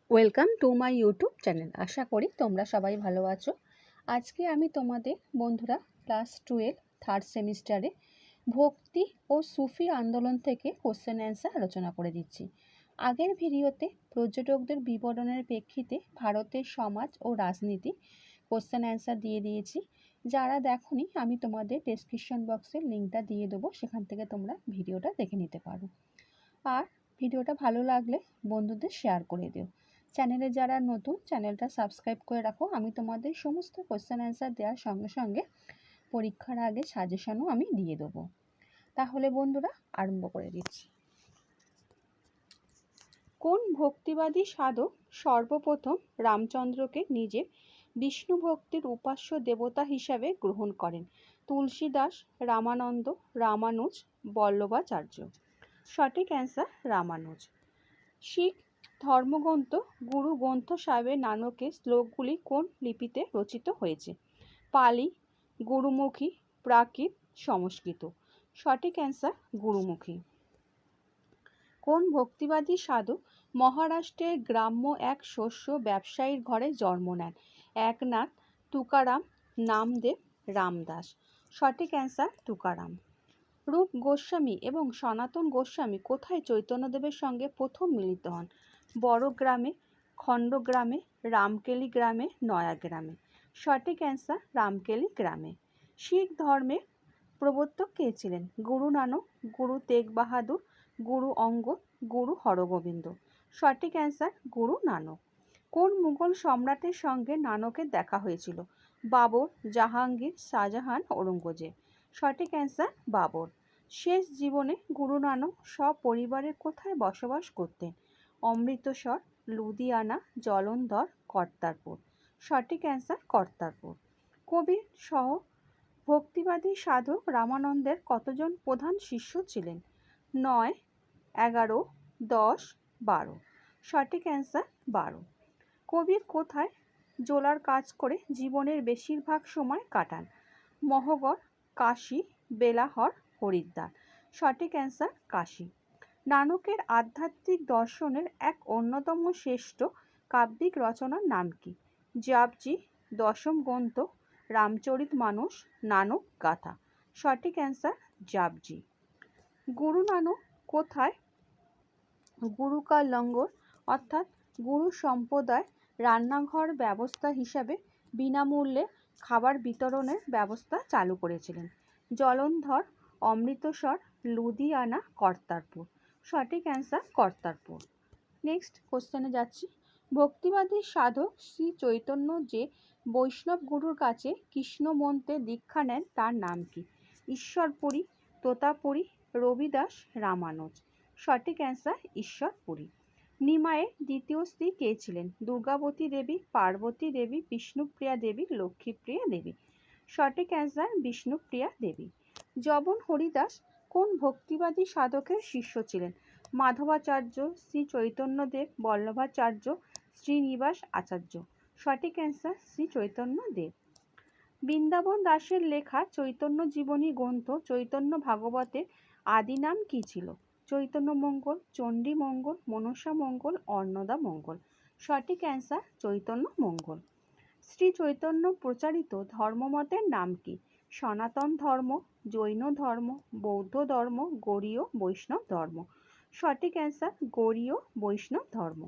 Welcome to my YouTube channel. আশা করি তোমরা সবাই ভালো আছো। আজকে আমি তোমাদের বন্ধুরা ক্লাস 12 থার্ড সেমিস্টারে ভক্তি ও সুফি আন্দোলন থেকে কোশ্চেন অ্যান্সার আলোচনা করে দিচ্ছি। আগের ভিডিওতে পর্যটকদের বিবরণের প্রেক্ষিতে ভারতের সমাজ ও রাজনীতি কোশ্চেন অ্যান্সার দিয়ে দিয়েছি। যারা দেখোনি আমি তোমাদের ডেসক্রিপশন বক্সের লিঙ্কটা দিয়ে দেবো, সেখান থেকে তোমরা ভিডিওটা দেখে নিতে পারো। আর ভিডিওটা ভালো লাগলে বন্ধুদের শেয়ার করে দিও। চ্যানেলে যারা নতুন, চ্যানেলটা সাবস্ক্রাইব করে রাখো। আমি তোমাদের সমস্ত কোশ্চেন অ্যান্সার দেওয়ার সঙ্গে সঙ্গে পরীক্ষার আগে সাজেশনও আমি দিয়ে দেবো। তাহলে বন্ধুরা আরম্ভ করে দিচ্ছি। কোন ভক্তিবাদী সাধক সর্বপ্রথম রামচন্দ্রকে নিজের বিষ্ণু ভক্তির উপাস্য দেবতা হিসাবে গ্রহণ করেন? তুলসীদাস, রামানন্দ, রামানুজ, বল্লভাচার্য। সঠিক অ্যান্সার রামানুজ। শিখ ধর্মগ্রন্থ গুরু গ্রন্থ সাহেবের নানকের শ্লোকগুলি কোন লিপিতে রচিত হয়েছে? পালি, গুরুমুখী, প্রাকৃত, সংস্কৃত। সঠিক অ্যান্সার গুরুমুখী। কোন ভক্তিবাদী সাধু মহারাষ্ট্রের গ্রাম্য এক শস্য ব্যবসায়ীর ঘরে জন্ম নেন? একনাথ, তুকারাম, নামদেব, রামদাস। সঠিক অ্যান্সার তুকারাম। রূপ গোস্বামী এবং সনাতন গোস্বামী কোথায় চৈতন্যদেবের সঙ্গে প্রথম মিলিত হন? বড়গ্রামে, খণ্ডগ্রামে, রামকেলি গ্রামে, নয়াগ্রামে। সঠিক অ্যান্সার রামকেলি গ্রামে। শিখ ধর্মের প্রবর্তক কে ছিলেন? গুরু নানক, গুরু তেগ বাহাদুর, গুরু অঙ্গদ, গুরু হরগোবিন্দ। সঠিক অ্যান্সার গুরু নানক। কোন মুঘল সম্রাটের সঙ্গে নানকের দেখা হয়েছিল? বাবর, জাহাঙ্গীর, শাহজাহান, ঔরঙ্গজেব। সঠিক অ্যান্সার বাবর। শেষ জীবনে গুরু নানক সপরিবারে কোথায় বসবাস করতেন? অমৃতসর, লুধিয়ানা, জলন্ধর, কর্তারপুর। সঠিক অ্যান্সার কর্তারপুর। কবির সহ ভক্তিবাদী সাধক রামানন্দের কতজন প্রধান শিষ্য ছিলেন? 9, 11, 10, 12। সঠিক অ্যান্সার 12। কবির কোথায় জোলার কাজ করে জীবনের বেশিরভাগ সময় কাটান? মহগড়, কাশী, বেলাহর, হরিদ্বার। সঠিক অ্যান্সার কাশী। নানকের আধ্যাত্মিক দর্শনের এক অন্যতম শ্রেষ্ঠ কাব্যিক রচনার নাম কি? জাপজি, দশম গ্রন্থ, রামচরিত মানস, নানক গাথা। সঠিক অ্যান্সার জাপজি। গুরু নানক কোথায় গুরু কা লঙ্গর অর্থাৎ গুরু সম্প্রদায় রান্নাঘর ব্যবস্থা হিসাবে বিনামূল্যে খাবার বিতরণের ব্যবস্থা চালু করেছিলেন? জলন্ধর, অমৃতসর, লুধিয়ানা, কর্তারপুর। সঠিক অ্যান্সার কর্তারপুর। নেক্সট কোশ্চেনে যাচ্ছি। ভক্তিবাদী সাধক শ্রী চৈতন্য যে বৈষ্ণব গুরুর কাছে কৃষ্ণ মন্ত্রে দীক্ষা নেন তার নাম কি? ঈশ্বরপুরী, তোতাপুরী, রবিদাস, রামানুজ। সঠিক অ্যান্সার ঈশ্বরপুরী। নিমাইয়ের দ্বিতীয় স্ত্রী কে ছিলেন? দুর্গাবতী দেবী, পার্বতী দেবী, বিষ্ণুপ্রিয়া দেবী, লক্ষ্মীপ্রিয়া দেবী। সঠিক অ্যান্সার বিষ্ণুপ্রিয়া দেবী। জবন হরিদাস কোন ভক্তিবাদী সাধকের শিষ্য ছিলেন? মাধবাচার্য, শ্রী চৈতন্যদেব, বল্লভাচার্য, শ্রীনিবাস আচার্য। সঠিক অ্যান্সার শ্রী চৈতন্যদেব। বৃন্দাবন দাসের লেখা চৈতন্য জীবনী গ্রন্থ চৈতন্য ভাগবতের আদি নাম কি ছিল? চৈতন্য মঙ্গল, চণ্ডী মঙ্গল, মনসা মঙ্গল, অন্নদা মঙ্গল। সঠিক অ্যান্সার চৈতন্য মঙ্গল। শ্রী চৈতন্য প্রচারিত ধর্মমতের নাম কি? সনাতন ধর্ম, জৈন ধর্ম, বৌদ্ধ ধর্ম, গৌড়ীয় বৈষ্ণব ধর্ম। সঠিক অ্যান্সার গৌড়ীয় বৈষ্ণব ধর্ম।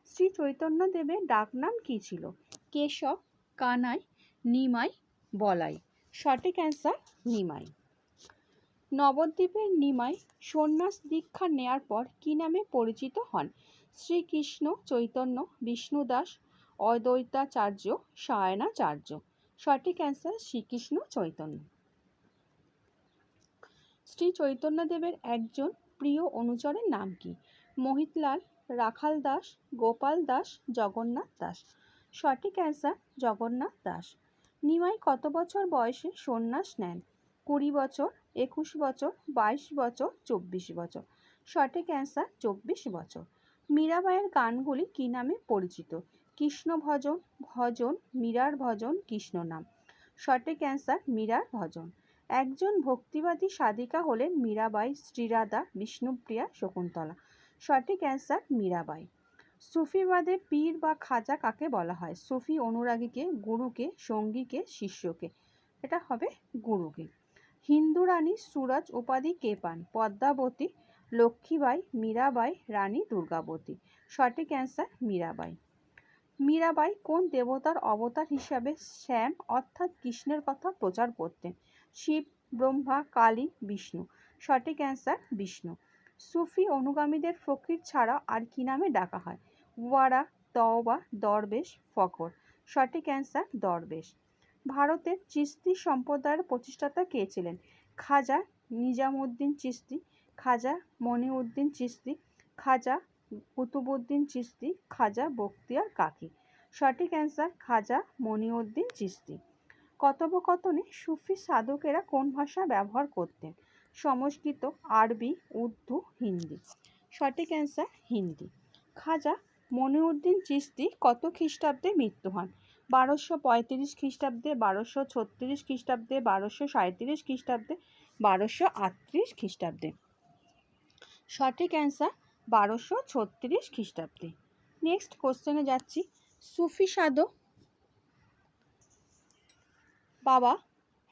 শ্রী চৈতন্যদেবের ডাকনাম কি ছিল? কেশব, কানাই, নিমাই, বলাই। সঠিক অ্যান্সার নিমাই। নবদ্বীপের নিমাই সন্ন্যাস দীক্ষা নেয়ার পর কি নামে পরিচিত হন? শ্রীকৃষ্ণ চৈতন্য, বিষ্ণুদাস, অদ্বৈতাচার্য, সায়নাচার্য। সঠিক অ্যান্সার শ্রীকৃষ্ণ চৈতন্য। শ্রী চৈতন্যদেবের একজন প্রিয় অনুচরের নাম কি? মোহিতলাল, রাখাল দাস, গোপাল দাস, জগন্নাথ দাস। সঠিক অ্যান্সার জগন্নাথ দাস। নিমাই কত বছর বয়সে সন্ন্যাস নেন? 20 বছর, 21 বছর, 22 বছর, 24 বছর। সঠিক অ্যান্সার 24 বছর। মীরাবাইয়ের গানগুলি কি নামে পরিচিত? কৃষ্ণ ভজন, ভজন, মীরার ভজন, কৃষ্ণ নাম। সঠিক অ্যান্সার মীরার ভজন। একজন ভক্তিবাদী সাধিকা হলেন মীরাবাই, শ্রীরাধা, বিষ্ণুপ্রিয়া, শকুন্তলা। সঠিক অ্যান্সার মীরাবাই। সুফিবাদে পীর বা খাজা কাকে বলা হয়? সুফি অনুরাগীকে, গুরুকে, সঙ্গীকে, শিষ্যকে? এটা হবে গুরুকে। হিন্দু রানী সুরজ উপাধি কে পান? পদ্মাবতী, লক্ষ্মীবাই, মীরাবাই, রানী দুর্গাবতী? সঠিক অ্যান্সার মীরাবাই। মীরাবাই কোন দেবতার অবতার হিসাবে শ্যাম অর্থাৎ কৃষ্ণের কথা প্রচার করতেন? শিব, ব্রহ্মা, কালী, বিষ্ণু? সঠিক অ্যান্সার বিষ্ণু। সুফি অনুগামীদের ফকির ছাড়া আর কি নামে ডাকা হয়? ওয়ারা, তওবা, দরবেশ, ফকর? সঠিক অ্যান্সার দরবেশ। ভারতের চিশতি সম্প্রদায়ের প্রতিষ্ঠাতা কে ছিলেন? খাজা নিজামুদ্দিন চিশতি, খাজা মনিউদ্দিন চিশতি, খাজা কুতুবউদ্দিন চিশতি, খাজা বখতিয়ার কাকি? সঠিক অ্যান্সার খাজা মনিউদ্দিন চিশতি। কথোপকথনে সুফি সাধকেরা কোন ভাষা ব্যবহার করতেন? সংস্কৃত, আরবি, উর্দু, হিন্দি? সঠিক অ্যান্সার হিন্দি। খাজা মনিউদ্দিন চিশতি কত খ্রিস্টাব্দে মৃত্যু হন? 1235 খ্রিস্টাব্দে, 1236 খ্রিস্টাব্দে, 1237 খ্রিস্টাব্দে, 1238 খ্রিস্টাব্দে? সঠিক অ্যান্সার 1236 খ্রিস্টাব্দে। নেক্সট কোশ্চেনে যাচ্ছি। সুফি সাধক বাবা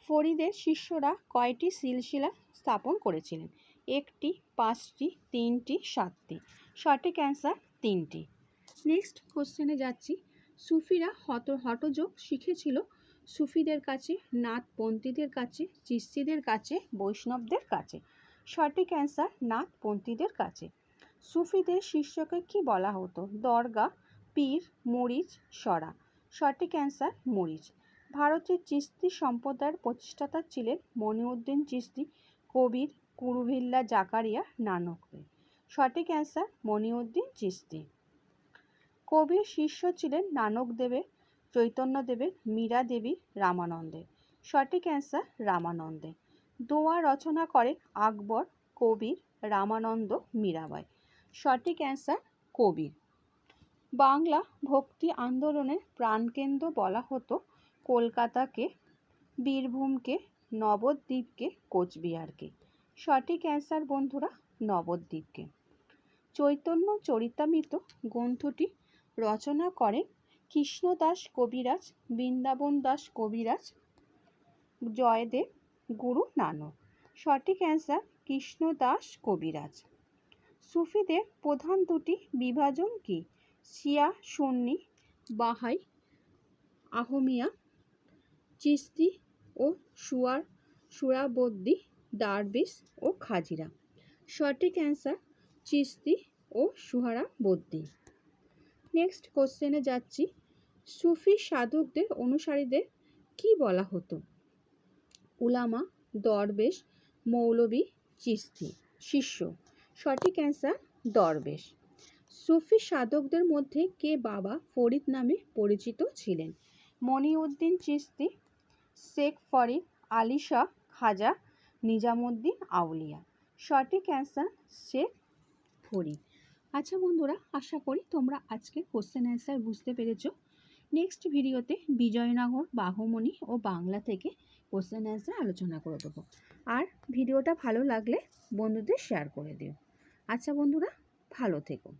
ফরিদের শিষ্যরা কয়টি সিলসিলা স্থাপন করেছিলেন? 1টি, 5টি, 3টি, 7টি? সঠিক অ্যান্সার 3টি। নেক্সট কোশ্চেনে যাচ্ছি। সুফিরা হঠযোগ শিখেছিল সুফিদের কাছে, নাথপন্থীদের কাছে, চিশতিদের কাছে, বৈষ্ণবদের কাছে? সঠিক অ্যান্সার নাথপন্থীদের কাছে। সুফিদের শিষ্যকে কি বলা হতো? দরগা, পীর, মুরিদ, সরা? সঠিক অ্যান্সার মুরিদ। ভারতের চিশতি সম্প্রদায়ের প্রতিষ্ঠাতা ছিলেন মনিউদ্দিন চিশতি, কবির, কুরুভিল্লা জাকারিয়া, নানকদেব? সঠিক অ্যান্সার মনিউদ্দিন চিশতি। কবির শিষ্য ছিলেন নানকদেবের, চৈতন্যদেবের, মীরা দেবী, রামানন্দের? সঠিক অ্যান্সার রামানন্দের। দোয়া রচনা করেন আকবর, কবির, রামানন্দ, মীরাবাই? সঠিক অ্যান্সার কবির। বাংলা ভক্তি আন্দোলনের প্রাণকেন্দ্র বলা হতো কলকাতাকে, বীরভূমকে, নবদ্বীপকে, কোচবিহারকে? সঠিক অ্যান্সার বন্ধুরা নবদ্বীপকে। চৈতন্য চরিতামৃত গ্রন্থটি রচনা করেন কৃষ্ণদাস কবিরাজ, বৃন্দাবন দাস কবিরাজ, জয়দেব, গুরু নানক? সঠিক অ্যান্সার কৃষ্ণদাস কবিরাজ। সুফিদের প্রধান দুটি বিভাজন কি? শিয়া সুন্নি, বাহাই, আহমিয়া, চিশতি ও সুরাবর্দি, দারবিশ ও খাজিরা? সঠিক অ্যান্সার চিশতি ও সুহরাবর্দি। নেক্সট কোশ্চেনে যাচ্ছি। সুফি সাধকদের অনুসারীদের কি বলা হতো? উলামা, দরবেশ, মৌলবি, চিশতি? শিষ্য? সঠিক অ্যান্সার দরবেশ। সুফি সাধকদের মধ্যে কে বাবা ফরিদ নামে পরিচিত ছিলেন? মনিউদ্দিন চিশতি, শেখ ফরিদ, আলী শাহ, খাজা নিজামুদ্দিন আউলিয়া? সঠিক অ্যান্সার শেখ ফরিদ। আচ্ছা বন্ধুরা, আশা করি তোমরা আজকে কোশ্চেন অ্যান্সার বুঝতে পেরেছো। নেক্সট ভিডিওতে বিজয়নগর, বাঘমণি ও বাংলা থেকে কোশ্চেন অ্যান্সার আলোচনা করে দেবো। আর ভিডিওটা ভালো লাগলে বন্ধুদের শেয়ার করে দিও। আচ্ছা বন্ধুরা, ভালো থেকো।